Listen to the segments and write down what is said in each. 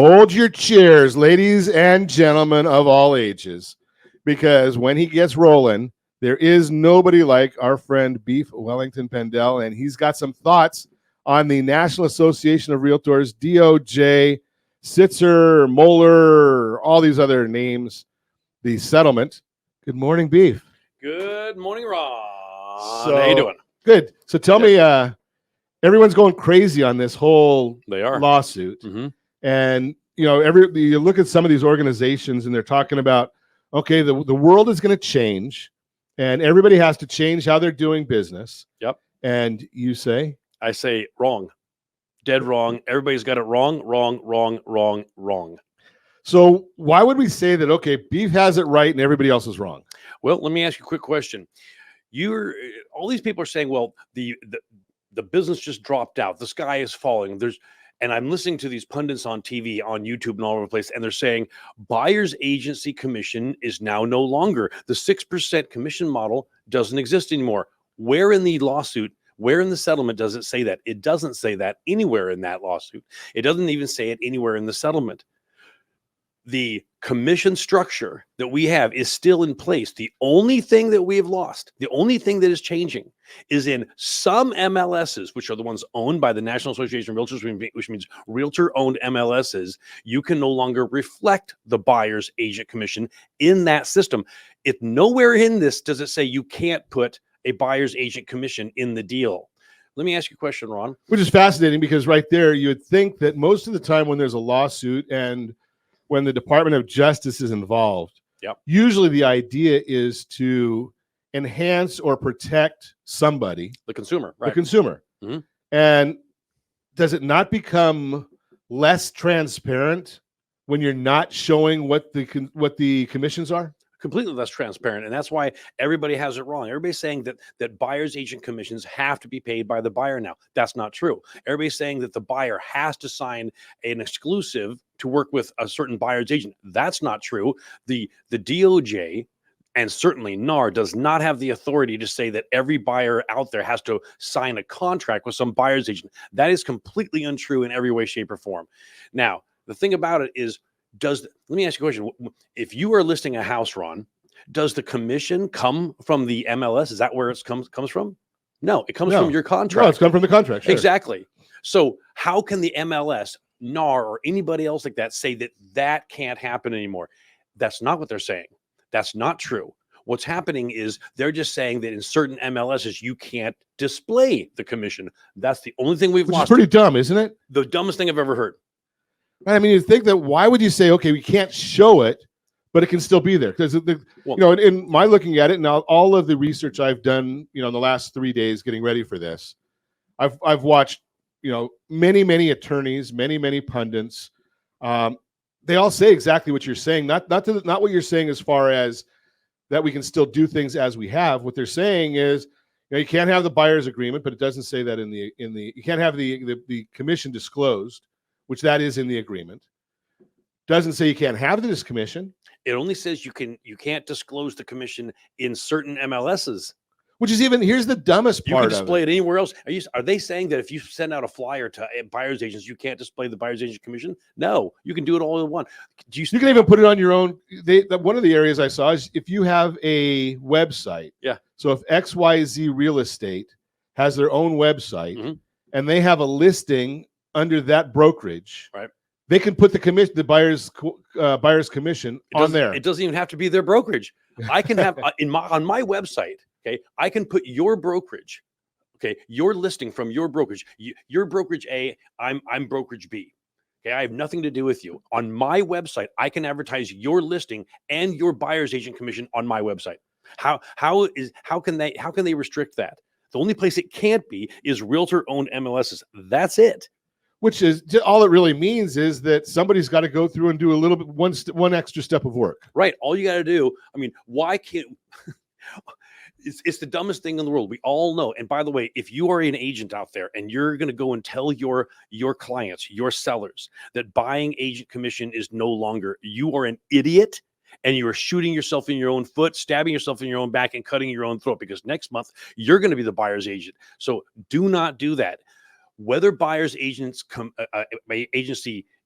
Hold your cheers, ladies and gentlemen of all ages, because when he gets rolling, there is nobody like our friend Beef Wellington Pendel, and he's got some thoughts on the National Association of Realtors, DOJ, Sitzer, Moeller, all these other names, the settlement. Good morning, Beef. Good morning, Ron. So, how you doing? Good. So tell me, everyone's going crazy on this whole lawsuit. Mm-hmm. And, you know, you look at some of these organizations and they're talking about, okay, the world is going to change and everybody has to change how they're doing business. Yep. And you say? I say wrong. Dead wrong. Everybody's got it wrong. So why would we say that, okay, Beef has it right and everybody else is wrong? Well, let me ask you a quick question. All these people are saying, well, the business just dropped out. The sky is falling. And I'm listening to these pundits on TV, on YouTube, and all over the place, and they're saying buyer's agency commission is now no longer. The 6% commission model doesn't exist anymore. Where in the lawsuit, where in the settlement does it say that? It doesn't say that anywhere in that lawsuit. It doesn't even say it anywhere in the settlement. The commission structure that we have is still in place. The only thing that we have lost, the only thing that is changing is in some MLSs, which are the ones owned by the National Association of Realtors, which means realtor-owned MLSs, you can no longer reflect the buyer's agent commission in that system. Nowhere in this does it say you can't put a buyer's agent commission in the deal. Let me ask you a question, Ron. Which is fascinating because right there, you would think that most of the time when there's a lawsuit and when the Department of Justice is involved, usually the idea is to enhance or protect somebody. The consumer, right? The consumer. Mm-hmm. And does it not become less transparent when you're not showing what the commissions are? Completely less transparent, and that's why everybody has it wrong. Everybody's saying that buyer's agent commissions have to be paid by the buyer now. That's not true. Everybody's saying that the buyer has to sign an exclusive to work with a certain buyer's agent. That's not true. The DOJ and certainly NAR does not have the authority to say that every buyer out there has to sign a contract with some buyer's agent. That is completely untrue in every way, shape, or form. Now, the thing about it is, let me ask you a question. If you are listing a house, Ron, does the commission come from the MLS? Is that where it comes from? No, it comes from your contract. No, it's come from the contract. Sure. Exactly. So how can the MLS, NAR, or anybody else like that say that can't happen anymore? That's not what they're saying. That's not true. What's happening is they're just saying that in certain MLSs, you can't display the commission. That's the only thing we've lost. Which is pretty dumb, isn't it? The dumbest thing I've ever heard. I mean, you think that why would you say, okay, we can't show it, but it can still be there? Because, in my looking at it now, all of the research I've done, in the last 3 days getting ready for this, I've watched, many attorneys, many pundits. They all say exactly what you're saying. Not what you're saying as far as that we can still do things as we have. What they're saying is, you can't have the buyer's agreement, but it doesn't say that in the you can't have the commission disclosed, which that is in the agreement. Doesn't say you can't have this commission. It only says you can't disclose the commission in certain MLSs. Which is here's the dumbest part. You can display it anywhere else. Are they saying that if you send out a flyer to buyer's agents, you can't display the buyer's agent commission? No, you can do it all in one. You can even put it on your own. One of the areas I saw is if you have a website. Yeah. So if XYZ Real Estate has their own website and they have a listing under that brokerage, right? They can put the buyer's commission on there. It doesn't even have to be their brokerage. I can have on my website. Okay, I can put your brokerage. Okay, your listing from your brokerage. Your brokerage A. I'm brokerage B. Okay, I have nothing to do with you. On my website, I can advertise your listing and your buyer's agent commission on my website. How can they restrict that? The only place it can't be is realtor-owned MLSs. That's it. Which is all it really means is that somebody's got to go through and do a little bit one extra step of work. Right. All you got to do. I mean, why can't? It's the dumbest thing in the world. We all know. And by the way, if you are an agent out there and you're going to go and tell your clients, your sellers, that buying agent commission is no longer, you are an idiot. And you are shooting yourself in your own foot, stabbing yourself in your own back, and cutting your own throat, because next month you're going to be the buyer's agent. So do not do that. Whether buyer's agency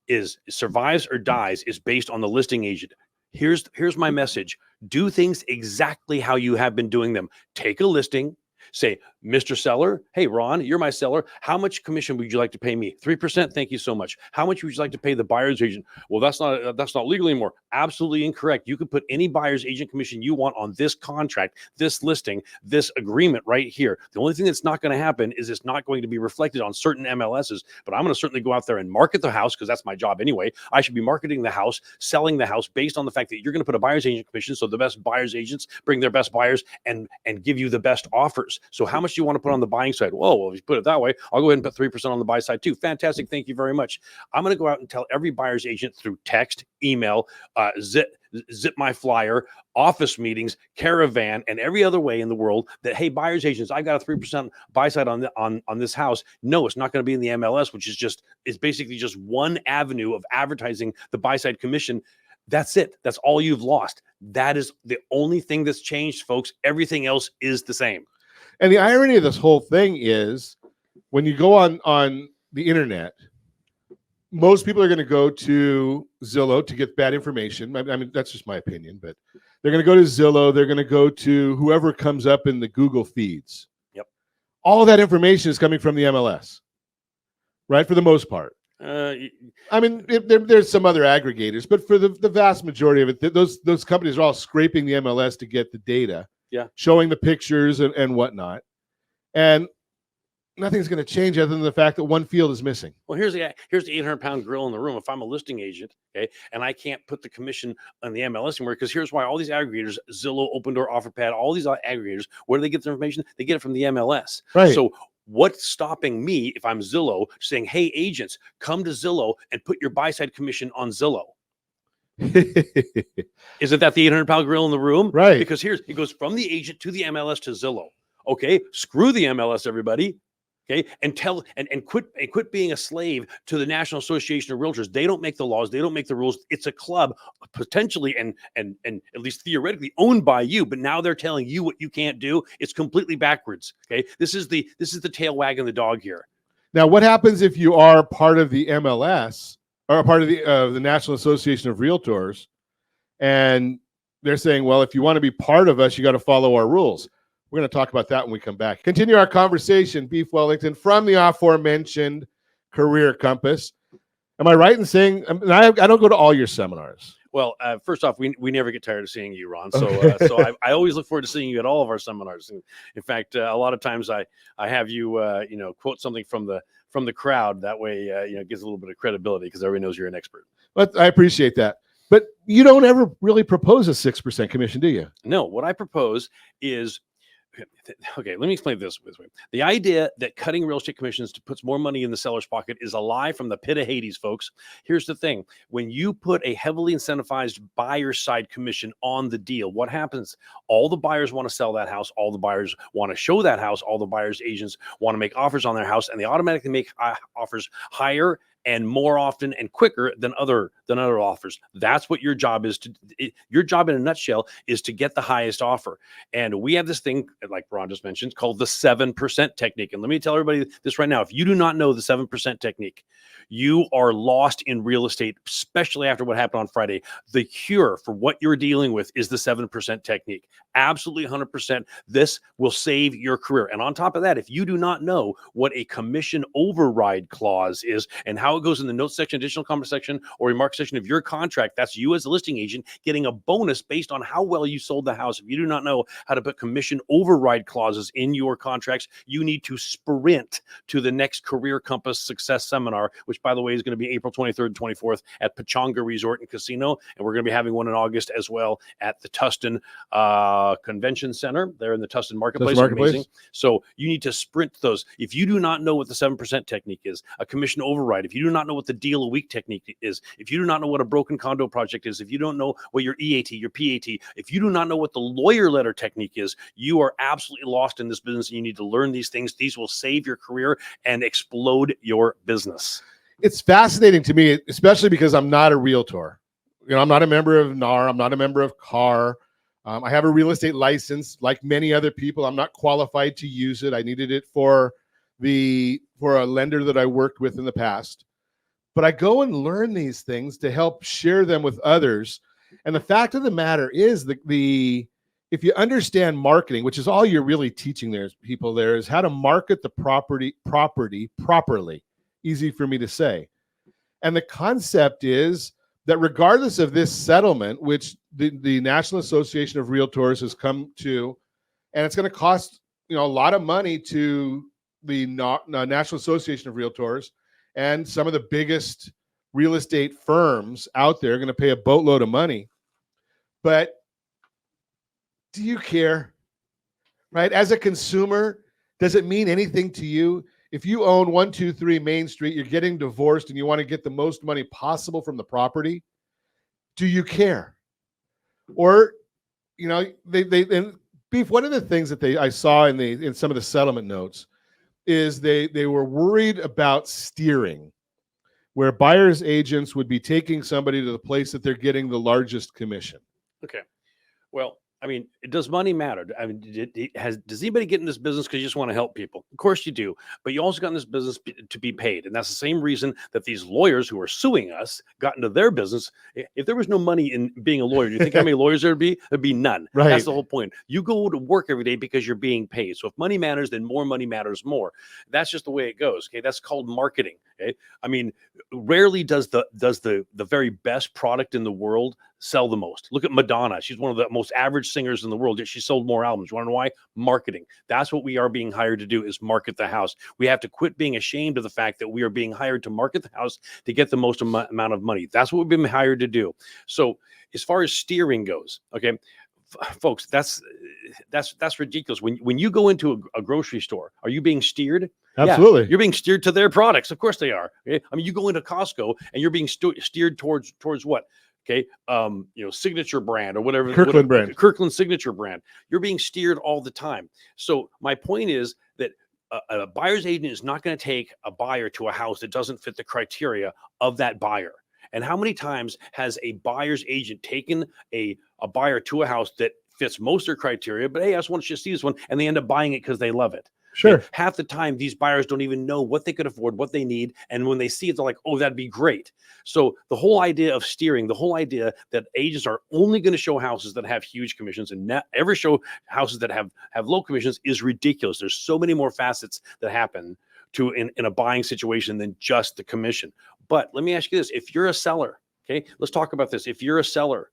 is survives or dies is based on the listing agent. Here's my message. Do things exactly how you have been doing them. Take a listing, say, Mr. Seller, hey, Ron, you're my seller. How much commission would you like to pay me? 3%. Thank you so much. How much would you like to pay the buyer's agent? Well, that's not legal anymore. Absolutely incorrect. You can put any buyer's agent commission you want on this contract, this listing, this agreement right here. The only thing that's not going to happen is it's not going to be reflected on certain MLSs, but I'm going to certainly go out there and market the house because that's my job anyway. I should be marketing the house, selling the house based on the fact that you're going to put a buyer's agent commission. So the best buyer's agents bring their best buyers and give you the best offers. So how much do you want to put on the buying side? Well, if you put it that way, I'll go ahead and put 3% on the buy side too. Fantastic. Thank you very much. I'm going to go out and tell every buyer's agent through text, email, zip my flyer, office meetings, caravan, and every other way in the world that, hey, buyer's agents, I got a 3% buy side on this house. No, it's not going to be in the MLS, which is basically just one avenue of advertising the buy side commission. That's it. That's all you've lost. That is the only thing that's changed, folks. Everything else is the same. And the irony of this whole thing is when you go on the internet, most people are going to go to Zillow to get bad information. I mean, that's just my opinion, but they're going to go to Zillow. They're going to go to whoever comes up in the Google feeds. Yep. All of that information is coming from the MLS, right? For the most part. I mean, there's some other aggregators, but for the vast majority of it, those companies are all scraping the MLS to get the data. Yeah, showing the pictures and whatnot, and nothing's going to change other than the fact that one field is missing. Well, here's the 800-pound gorilla in the room. If I'm a listing agent, okay, and I can't put the commission on the MLS anywhere, because here's why: all these aggregators, Zillow, Open Door, OfferPad, all these aggregators, where do they get their information? They get it from the MLS. Right. So what's stopping me if I'm Zillow saying, hey, agents, come to Zillow and put your buy side commission on Zillow? Isn't that the 800-pound gorilla in the room? Right. Because it goes from the agent to the MLS to Zillow. Okay, screw the MLS, everybody. Okay, and quit being a slave to the National Association of Realtors. They don't make the laws. They don't make the rules. It's a club potentially and at least theoretically owned by you. But now they're telling you what you can't do. It's completely backwards. Okay, this is the tail wagging the dog here. Now, what happens if you are part of the MLS or a part of the National Association of Realtors, and they're saying, well, if you want to be part of us, you got to follow our rules. We're going to talk about that when we come back. Continue our conversation, Beef Wellington, from the aforementioned Career Compass. Am I right in saying, I don't go to all your seminars? Well, first off, we never get tired of seeing you, Ron. So, Okay. So I always look forward to seeing you at all of our seminars. And in fact, a lot of times I have you, quote something from the crowd. That way, it gives a little bit of credibility because everybody knows you're an expert. But I appreciate that. But you don't ever really propose a 6% commission, do you? No, what I propose is, okay, let me explain this way. The idea that cutting real estate commissions puts more money in the seller's pocket is a lie from the pit of Hades, folks. Here's the thing. When you put a heavily incentivized buyer side commission on the deal, what happens? All the buyers want to sell that house. All the buyers want to show that house. All the buyers' agents want to make offers on their house, and they automatically make offers higher and more often and quicker than other offers. That's what your job is. Your job in a nutshell is to get the highest offer. And we have this thing, like Ron just mentioned, called the 7% technique. And let me tell everybody this right now. If you do not know the 7% technique, you are lost in real estate, especially after what happened on Friday. The cure for what you're dealing with is the 7% technique. Absolutely 100%. This will save your career. And on top of that, if you do not know what a commission override clause is and how it goes in the notes section, additional comment section, or remark section of your contract, that's you as a listing agent getting a bonus based on how well you sold the house. If you do not know how to put commission override clauses in your contracts, you need to sprint to the next Career Compass Success Seminar, which, by the way, is going to be April 23rd and 24th at Pechanga Resort and Casino. And we're going to be having one in August as well at the Tustin Convention Center there in the Tustin Marketplace. Amazing. So you need to sprint those. If you do not know what the 7% technique is, a commission override, if you do not know what the deal a week technique is, if you do not know what a broken condo project is, if you don't know what your EAT, your PAT, if you do not know what the lawyer letter technique is, you are absolutely lost in this business. And you need to learn these things. These will save your career and explode your business. It's fascinating to me, especially because I'm not a realtor. I'm not a member of NAR. I'm not a member of CAR. I have a real estate license like many other people. I'm not qualified to use it. I needed it for a lender that I worked with in the past. but I go and learn these things to help share them with others. And the fact of the matter is if you understand marketing, which is all you're really teaching people there, is how to market the property properly. Easy for me to say. And the concept is that regardless of this settlement, which the National Association of Realtors has come to, and it's going to cost a lot of money to the National Association of Realtors, and some of the biggest real estate firms out there are going to pay a boatload of money. But do you care? Right? As a consumer, does it mean anything to you? If you own 123 Main Street, you're getting divorced, and you want to get the most money possible from the property, do you care? Or, and Beef, one of the things that I saw in some of the settlement notes is they were worried about steering, where buyer's agents would be taking somebody to the place that they're getting the largest commission. Okay. Well, I mean, does money matter? I mean, does anybody get in this business because you just want to help people? Of course you do, but you also got in this business to be paid. And that's the same reason that these lawyers who are suing us got into their business. If there was no money in being a lawyer, do you think how many lawyers there'd be? There'd be none. Right. That's the whole point. You go to work every day because you're being paid. So if money matters, then more money matters more. That's just the way it goes. Okay. That's called marketing. Okay. I mean, rarely does the very best product in the world sell the most. Look at Madonna. She's one of the most average singers in the world, yet she sold more albums. You want to know why? Marketing. That's what we are being hired to do, is market the house. We have to quit being ashamed of the fact that we are being hired to market the house to get the most amount of money. That's what we've been hired to do. So as far as steering goes, okay, folks, that's ridiculous. When you go into a grocery store, are you being steered? Absolutely. Yeah, you're being steered to their products. Of course they are. Okay? I mean, you go into Costco and you're being steered towards what? Okay, Signature brand or whatever. Kirkland Signature brand. You're being steered all the time. So my point is that a buyer's agent is not going to take a buyer to a house that doesn't fit the criteria of that buyer. And how many times has a buyer's agent taken a buyer to a house that fits most of their criteria, but hey, I just want you to see this one, and they end up buying it because they love it? Sure. Okay? Half the time, these buyers don't even know what they could afford, what they need. And when they see it, they're like, oh, that'd be great. So the whole idea of steering, the whole idea that agents are only going to show houses that have huge commissions and ever show houses that have low commissions is ridiculous. There's so many more facets that happen in a buying situation than just the commission. But let me ask you this. If you're a seller, okay, let's talk about this. If you're a seller,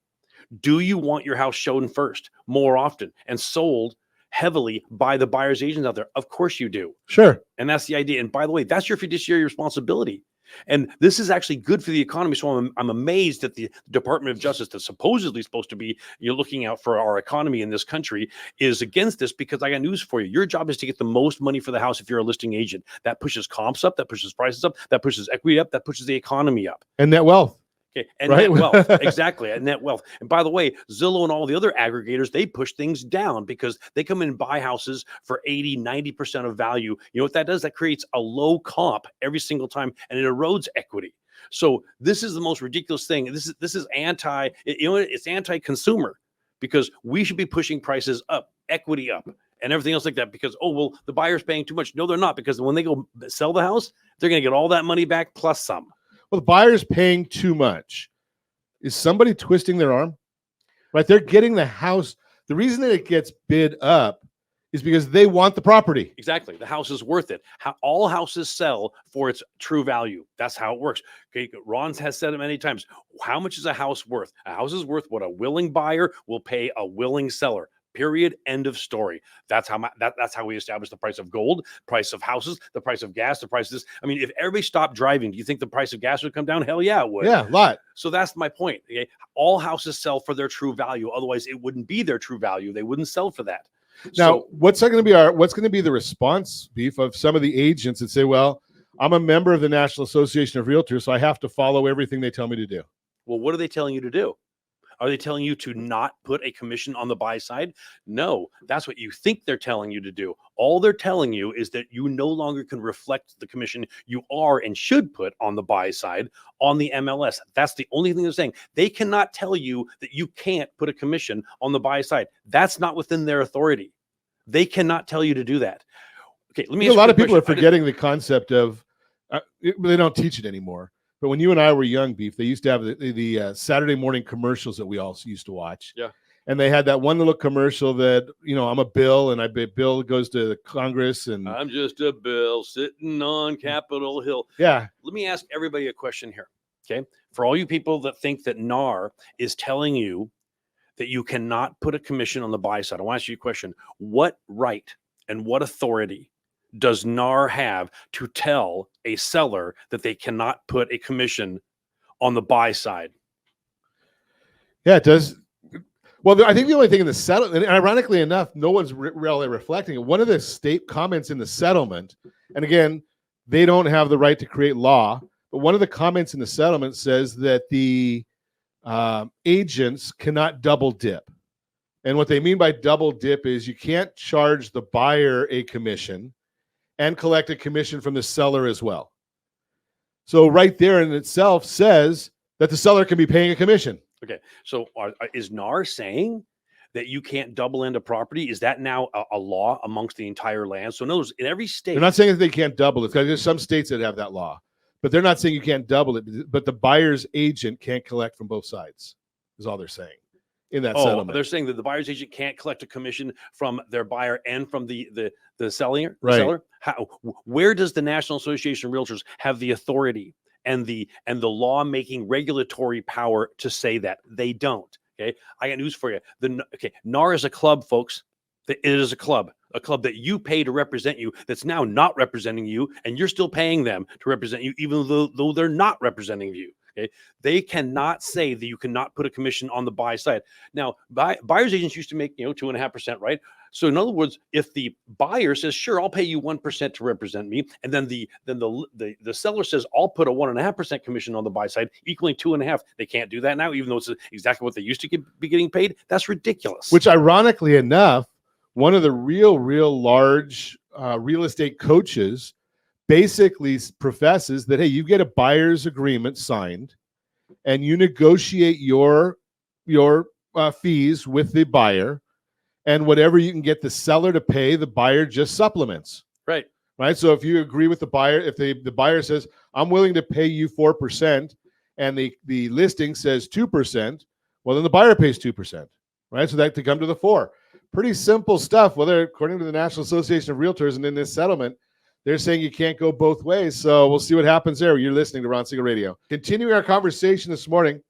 do you want your house shown first more often and sold heavily by the buyer's agents out there? Of course you do. Sure. And that's the idea. And by the way, that's your fiduciary responsibility. And this is actually good for the economy. So I'm amazed that the Department of Justice, that's supposedly supposed to be looking out for our economy in this country, is against this, because I got news for you. Your job is to get the most money for the house if you're a listing agent. That pushes comps up, that pushes prices up, that pushes equity up, that pushes the economy up. And net wealth. Okay, and right? Net wealth, exactly, and net wealth. And by the way, Zillow and all the other aggregators, they push things down because they come in and buy houses for 80, 90% of value. You know what that does? That creates a low comp every single time, and it erodes equity. So this is the most ridiculous thing. This is it's anti-consumer, because we should be pushing prices up, equity up, and everything else like that, because, oh, well, the buyer's paying too much. No, they're not, because when they go sell the house, they're going to get all that money back plus some. Well, the buyer's paying too much. Is somebody twisting their arm? Right? They're getting the house. The reason that it gets bid up is because they want the property. Exactly. The house is worth it. All houses sell for its true value. That's how it works. Okay. Ron has said it many times. How much is a house worth? A house is worth what a willing buyer will pay a willing seller. Period. End of story. That's how we establish the price of gold, price of houses, the price of gas, the price of this. I mean, if everybody stopped driving, do you think the price of gas would come down? Hell yeah, it would. Yeah, a lot. So that's my point. Okay? All houses sell for their true value. Otherwise, it wouldn't be their true value. They wouldn't sell for that. Now, what's going to be the response, Beef, of some of the agents that say, well, I'm a member of the National Association of Realtors, so I have to follow everything they tell me to do? Well, what are they telling you to do? Are they telling you to not put a commission on the buy side? No, that's what you think they're telling you to do. All they're telling you is that you no longer can reflect the commission you are and should put on the buy side on the MLS. That's the only thing they're saying. They cannot tell you that you can't put a commission on the buy side. That's not within their authority. They cannot tell you to do that. Okay, let me. A lot of people are forgetting the concept of. They don't teach it anymore. But when you and I were young, Beef, they used to have the Saturday morning commercials that we all used to watch. Yeah. And they had that one little commercial that, I'm a bill, and Bill goes to Congress, and I'm just a bill sitting on Capitol Hill. Yeah. Let me ask everybody a question here. Okay. For all you people that think that NAR is telling you that you cannot put a commission on the buy side, I want to ask you a question. What right and what authority does NAR have to tell a seller that they cannot put a commission on the buy side? Yeah, it does. Well, I think the only thing in the settlement, and ironically enough, no one's really reflecting it. One of the state comments in the settlement, and again, they don't have the right to create law, but one of the comments in the settlement says that the agents cannot double dip. And what they mean by double dip is you can't charge the buyer a commission and collect a commission from the seller as well. So right there in itself says that the seller can be paying a commission. Okay, so is NAR saying that you can't double end a property? Is that now a law amongst the entire land? So in every state, they're not saying that they can't double it. There's some states that have that law, but they're not saying you can't double it. But the buyer's agent can't collect from both sides, is all they're saying in that settlement. They're saying that the buyer's agent can't collect a commission from their buyer and from the seller. Right. Seller. Where does the National Association of Realtors have the authority and the law-making regulatory power to say that? They don't. Okay, I got news for you. NAR is a club, folks. It is a club that you pay to represent you. That's now not representing you, and you're still paying them to represent you, even though they're not representing you. Okay, they cannot say that you cannot put a commission on the buy side. Now, buyer's agents used to make 2.5%, right? So in other words, if the buyer says, "Sure, I'll pay you 1% to represent me," and then the seller says, "I'll put a 1.5% commission on the buy side, equaling 2.5," they can't do that now, even though it's exactly what they used to be getting paid. That's ridiculous. Which, ironically enough, one of the real large real estate coaches basically professes that, hey, you get a buyer's agreement signed, and you negotiate your fees with the buyer. And whatever you can get the seller to pay, the buyer just supplements. Right. So if you agree with the buyer, if the buyer says, "I'm willing to pay you 4%," and the listing says 2%, well, then the buyer pays 2%. Right. So that to come to the 4. Pretty simple stuff. Well, according to the National Association of Realtors, and in this settlement, they're saying you can't go both ways. So we'll see what happens there. You're listening to Ron Siegel Radio. Continuing our conversation this morning,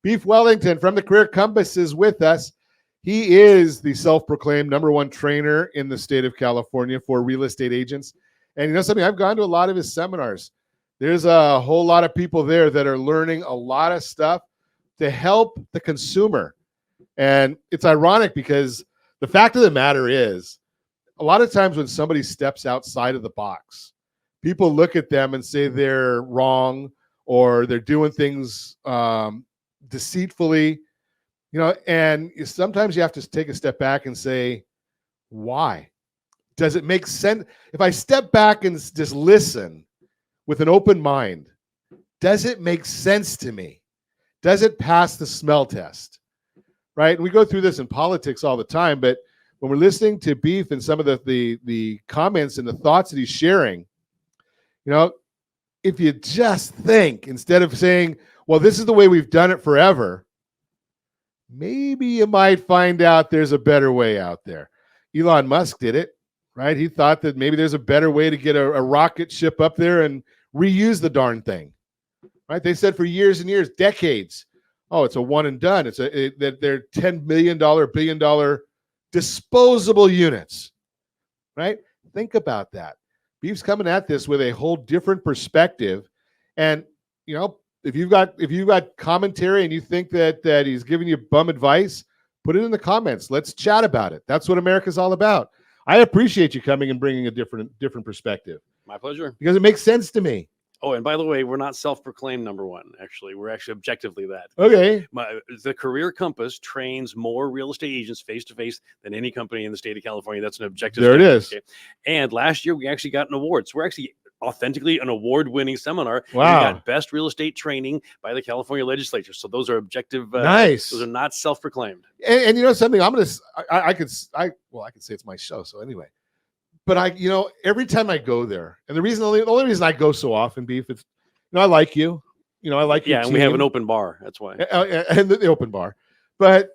Beef Wellington from the Career Compass is with us. He is the self-proclaimed #1 trainer in the state of California for real estate agents. And you know something? I've gone to a lot of his seminars. There's a whole lot of people there that are learning a lot of stuff to help the consumer. And it's ironic because the fact of the matter is, a lot of times when somebody steps outside of the box, people look at them and say they're wrong or they're doing things deceitfully. And sometimes you have to take a step back and say, why? Does it make sense? If I step back and just listen with an open mind, does it make sense to me? Does it pass the smell test? Right? And we go through this in politics all the time, but when we're listening to Beef and some of the comments and the thoughts that he's sharing, if you just think, instead of saying, well, this is the way we've done it forever, maybe you might find out there's a better way out there. Elon Musk did it, right? He thought that maybe there's a better way to get a rocket ship up there and reuse the darn thing, right? They said for years and years, decades, oh, it's a one and done. That they're $10 million, $1 billion disposable units, right? Think about that. Beef's coming at this with a whole different perspective. And, if you've got commentary and you think that he's giving you bum advice, put it in the comments. Let's chat about it. That's what America's all about. I appreciate you coming and bringing a different perspective. My pleasure. Because it makes sense to me. Oh, and by the way, we're not self-proclaimed #1. Actually, we're actually objectively that. Okay. The Career Compass trains more real estate agents face-to-face than any company in the state of California. That's an objective. There it is. Okay? And last year, we actually got an award. So we're actually authentically an award-winning seminar. Wow. We got best real estate training by the California legislature. So those are objective. Nice. Those are not self-proclaimed. And you know something? I could say it's my show. So anyway, but every time I go there, and the only reason I go so often, Beef, it's, I like you. I like your and we have an team. open bar. That's why. And the open bar. But,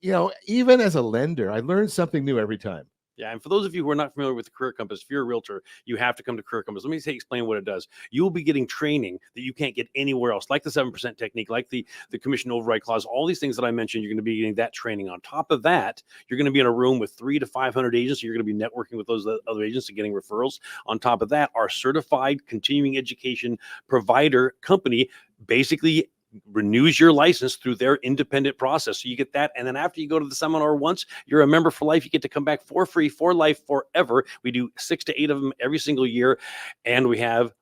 even as a lender, I learn something new every time. Yeah, and for those of you who are not familiar with the Career Compass, if you're a realtor, you have to come to Career Compass. Let me explain what it does. You will be getting training that you can't get anywhere else, like the 7% technique, like the commission override clause, all these things that I mentioned. You're going to be getting that training. On top of that, you're going to be in a room with 300 to 500 agents. So you're going to be networking with those other agents and getting referrals. On top of that, our certified continuing education provider company basically renews your license through their independent process. So you get that. And then after you go to the seminar once, you're a member for life. You get to come back for free, for life, forever. We do 6 to 8 of them every single year. And we have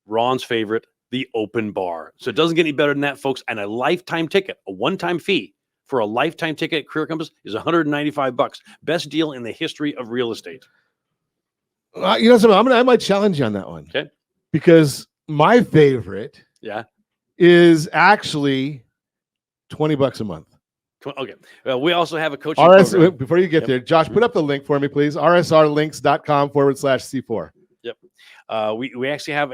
Ron's favorite, the open bar. So it doesn't get any better than that, folks. And a lifetime ticket, a one-time fee for a lifetime ticket at Career Compass is $195. Best deal in the history of real estate. Something, I might challenge you on that one. Okay. Because my favorite is actually $20 a month. Okay. Well, we also have a coaching program. Before you get there, Josh, put up the link for me, please. rsrlinks.com/C4. Yep. We actually have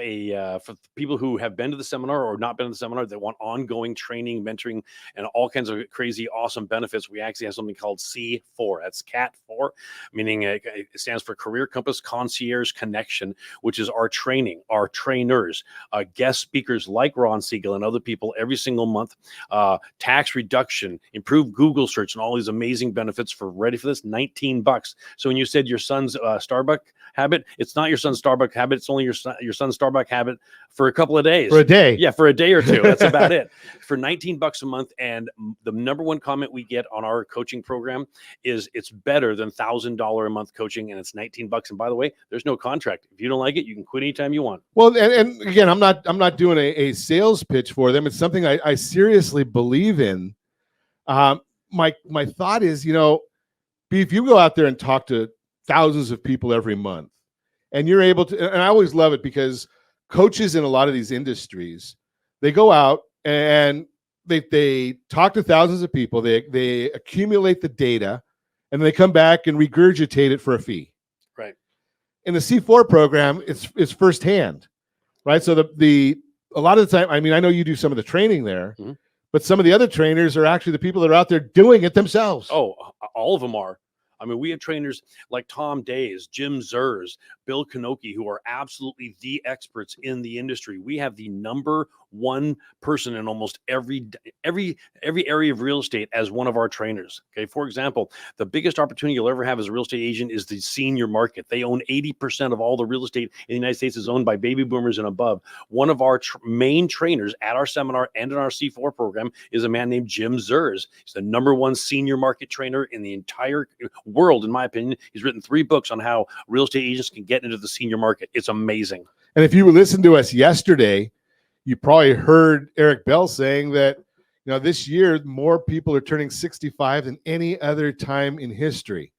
for people who have been to the seminar or not been to the seminar that want ongoing training, mentoring, and all kinds of crazy, awesome benefits. We actually have something called C4. That's CAT 4, meaning it stands for Career Compass Concierge Connection, which is our training, our trainers, guest speakers like Ron Siegel and other people every single month, tax reduction, improved Google search, and all these amazing benefits for, ready for this, $19. So when you said your son's Starbucks habit, it's not your son's Starbucks habit. It's only your son's Starbucks habit for a couple of days. For a day. Yeah, for a day or two. That's about it. For $19 a month. And the number one comment we get on our coaching program is it's better than $1,000 a month coaching, and it's $19. And by the way, there's no contract. If you don't like it, you can quit anytime you want. Well, and again, I'm not doing a sales pitch for them. It's something I seriously believe in. My thought is, if you go out there and talk to thousands of people every month, and you're able to, and I always love it because coaches in a lot of these industries, they go out and they talk to thousands of people, they accumulate the data, and they come back and regurgitate it for a fee. Right. In the C4 program, it's firsthand, right? So a lot of the time, I know you do some of the training there, but some of the other trainers are actually the people that are out there doing it themselves. Oh, all of them are. We have trainers like Tom Days, Jim Zers, Bill Kanoki, who are absolutely the experts in the industry. We have the number one person in almost every area of real estate as one of our trainers. Okay. For example, the biggest opportunity you'll ever have as a real estate agent is the senior market. They own 80% of all the real estate in the United States is owned by baby boomers and above. One of our main trainers at our seminar and in our C4 program is a man named Jim Zers. He's the number one senior market trainer in the entire world, in my opinion. He's written 3 books on how real estate agents can get into the senior market. It's amazing. And if you listened to us yesterday, you probably heard Eric Bell saying that, this year, more people are turning 65 than any other time in history.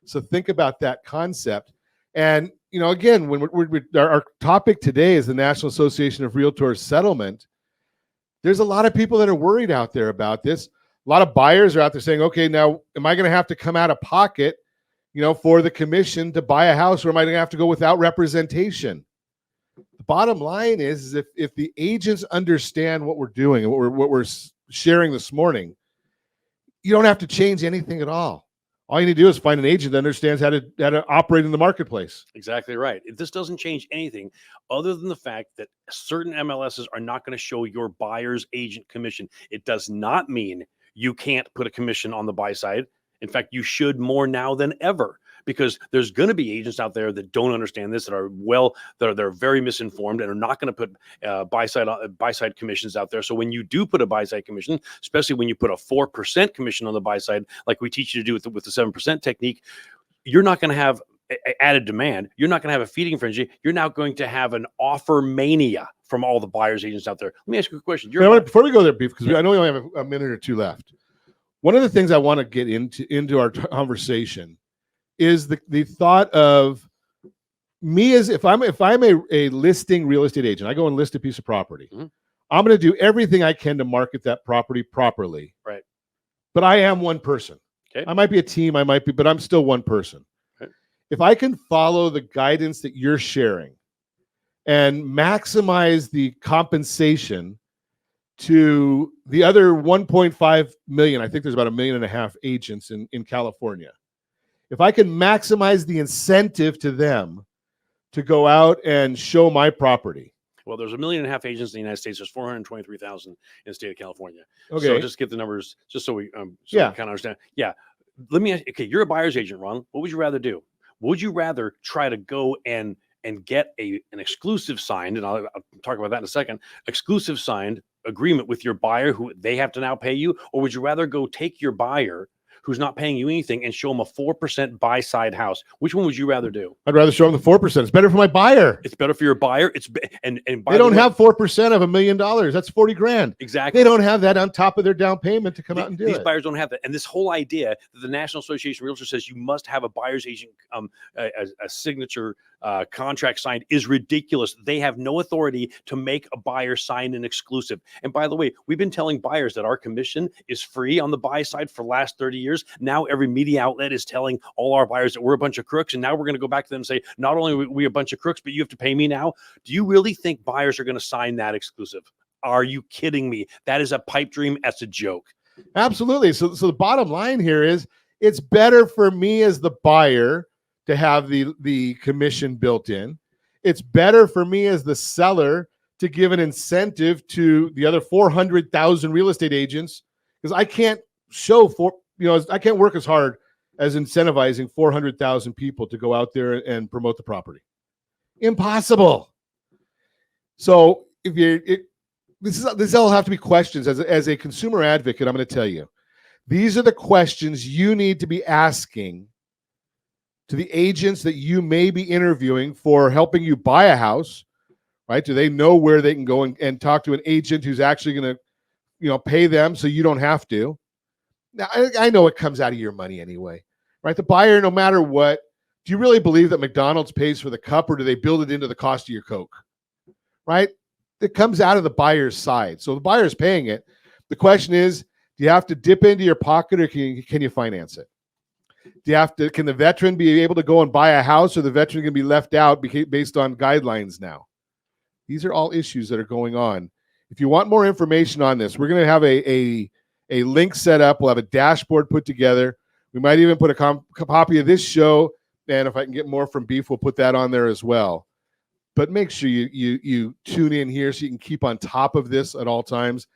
So think about that concept. And, again, when our topic today is the National Association of Realtors settlement, there's a lot of people that are worried out there about this. A lot of buyers are out there saying, okay, now, am I going to have to come out of pocket, for the commission to buy a house, or am I going to have to go without representation? The bottom line is if the agents understand what we're doing and what we're sharing this morning, you don't have to change anything at all. All you need to do is find an agent that understands how to operate in the marketplace. Exactly right. This doesn't change anything other than the fact that certain MLSs are not going to show your buyer's agent commission. It does not mean you can't put a commission on the buy side. In fact, you should more now than ever, because there's going to be agents out there that don't understand this, that they're very misinformed and are not going to put buy side commissions out there. So when you do put a buy side commission, especially when you put a 4% commission on the buy side, like we teach you to do with the 7% technique, you're not going to have added demand. You're not going to have a feeding frenzy. You're now going to have an offer mania from all the buyers agents out there. Let me ask you a question. Before we go there, Beef, because I know we only have a minute or two left. One of the things I want to get into our conversation is the thought of me as if I'm a listing real estate agent. I go and list a piece of property. I'm going to do everything I can to market that property properly. Right. But I am one person. Okay. I might be a team, but I'm still one person. Right. If I can follow the guidance that you're sharing and maximize the compensation to the other 1.5 million, I think there's about 1.5 million agents in California. If I can maximize the incentive to them to go out and show my property. Well, there's 1.5 million agents in the United States. There's 423,000 in the state of California. Okay. So just get the numbers, just so we kind of understand. Yeah. Let me ask, okay, you're a buyer's agent, Ron. What would you rather do? Would you rather try to go and get an exclusive signed, and I'll talk about that in a second, exclusive signed agreement with your buyer who they have to now pay you? Or would you rather go take your buyer who's not paying you anything and show them a 4% buy side house? Which one would you rather do? I'd rather show them the 4%. It's better for my buyer. It's better for your buyer. And they don't have 4% of $1 million. That's 40 grand. Exactly. They don't have that on top of their down payment to come out and do these it. buyers don't have that. And this whole idea that the National Association of Realtors says you must have a buyer's agent, a signature contract signed, is ridiculous. They have no authority to make a buyer sign an exclusive. And by the way, we've been telling buyers that our commission is free on the buy side for the last 30 years. Now every media outlet is telling all our buyers that we're a bunch of crooks. And now we're going to go back to them and say, not only are we a bunch of crooks, but you have to pay me now. Do you really think buyers are going to sign that exclusive? Are you kidding me? That is a pipe dream. That's a joke. Absolutely. So the bottom line here is it's better for me as the buyer to have the commission built in. It's better for me as the seller to give an incentive to the other 400,000 real estate agents, because I can't I can't work as hard as incentivizing 400,000 people to go out there and promote the property. Impossible. So this all have to be questions. As a consumer advocate, I'm going to tell you, these are the questions you need to be asking to the agents that you may be interviewing for helping you buy a house, right? Do they know where they can go and talk to an agent who's actually going to, pay them so you don't have to? Now, I know it comes out of your money anyway, right? The buyer, no matter what, do you really believe that McDonald's pays for the cup, or do they build it into the cost of your Coke, right? It comes out of the buyer's side. So the buyer's paying it. The question is, do you have to dip into your pocket, or can you finance it? Can the veteran be able to go and buy a house, or the veteran going to be left out based on guidelines now? These are all issues that are going on. If you want more information on this, we're going to have a link set up. We'll have a dashboard put together. We might even put a copy of this show, and if I can get more from Beef, we'll put that on there as well. But make sure you tune in here so you can keep on top of this at all times.